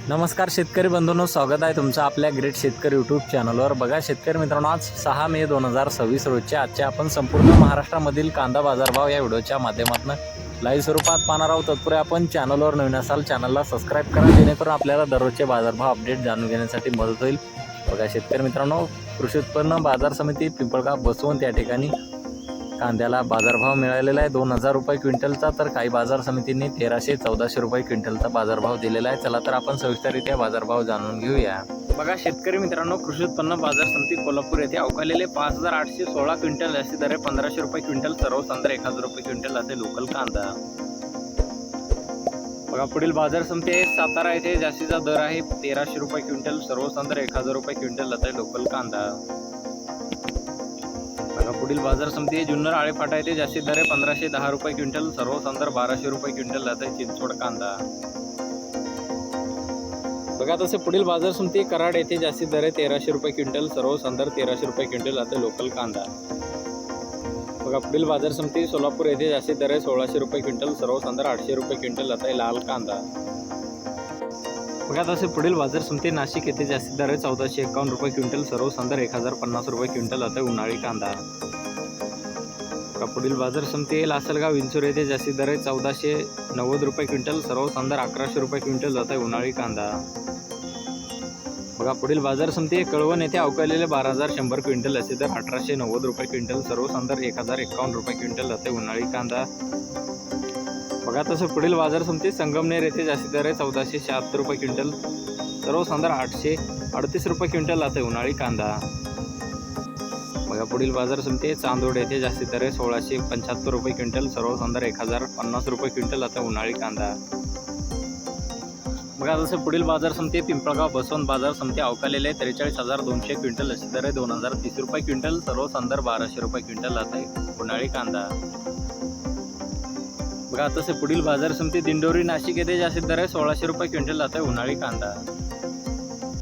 नमस्कार शेतकरी बंधूंनो, स्वागत आहे तुमचं आपल्या ग्रेट शेतकरी यूट्यूब चॅनलवर। बघा शेतकरी मित्रांनो, आज 6 मे 2026 रोजच्या आजच्या आपण संपूर्ण महाराष्ट्रामधील कांदा बाजारभाव या व्हिडिओच्या माध्यमातून लाईव्ह स्वरूपात पाहणार आहोत। तत्पूर्वी आपण चॅनलवर नवीन असाल चॅनलला सबस्क्राईब करा, जेणेकरून आपल्याला दररोजचे बाजारभाव अपडेट जाणून घेण्यासाठी मदत होईल। बघा शेतकरी मित्रांनो, कृषी उत्पन्न बाजार समिती पिंपळगाव बसवंत या ठिकाणी कांद्याला बाजारभाव मिळालेला आहे 2000 रुपये क्विंटलचा, तर काही बाजार समितींनी 1300-1400 रुपये क्विंटलचा बाजारभाव दिलेला आहे। चला तर आपण सविस्तररित्या बाजारभाव जाणून घेऊया। बघा शेतकरी मित्रांनो, कृषी उत्पन्न बाजार समिती कोल्हापूर येथे अवकालेले 5816 क्विंटल असे दर 1500 रुपये क्विंटल, सर्वसाधारण 1000 रुपये क्विंटल असे लोकल कांदा। बघा पुढील बाजार समिती आहे सातारा येथे, जास्तीचा दर आहे 1300 रुपये क्विंटल, सर्वसाधारण 1000 रुपये क्विंटल असे लोकल कांदा। पुढील बाजार समिती आहे जुन्नर आळेफाटा येथे, जास्तीत दर आहे 1510 रुपये क्विंटल, सर्वसाधारण 1200 रुपये क्विंटल असे चिंचवड कांदा। बघा तसे पुढील बाजार समिती कराड येथे, जास्तीत दर आहे 1300 रुपये क्विंटल, सर्वसाधारण 1300 रुपये क्विंटल असे लोकल कांदा। बघा पुढील बाजार समिती सोलापूर येथे, जास्तीत दर आहे 1600 रुपये क्विंटल, सर्वसाधारण 800 रुपये क्विंटल असे लाल कांदा। बघा तसे पुढील बाजार समिती नाशिक येथे, जास्तीत दर आहे 1451 रुपये क्विंटल, सर्वसाधारण 1050 रुपये क्विंटल असे उन्हाळी कांदा। पुढील बाजार समिती लासलगाव विंचूर येथे, जास्तीत दर आहे 1490 रुपये क्विंटल, सर्वसाधारण 1100 रुपये क्विंटल असे उन्हाळी कांदा। बघा पुढील बाजार समिती कळवण येथे अवकालेले 12100 क्विंटल असे दर 1890 रुपये क्विंटल, सर्वसाधारण 1051 रुपये क्विंटल असे उन्हाळी कांदा। बघा तसं पुढील बाजार समिती संगमनेर येथे, जास्तीत दर आहे 1476 रुपये क्विंटल, सर्वसाधारण 838 रुपये क्विंटल असे उन्हाळी कांदा। बघा पुढील बाजार समिती चांदोड येथे, जास्तीत दर आहे 1675 रुपये क्विंटल, सर्वसाधारण 1050 रुपये क्विंटल असा उन्हाळी कांदा। बघा जसं पुढील बाजार समिती पिंपळगाव बसवंत बाजार समिती अवकालेले 43200 क्विंटल असे दर आहे 2030 रुपये क्विंटल, सर्वसाधारण 1200 रुपये क्विंटल असे उन्हाळी कांदा। बघा तसे पुढील बाजार समिती दिंडोरी नाशिक येथे, जास्तीत दर आहे 1600 रुपये क्विंटल असे उन्हाळी कांदा।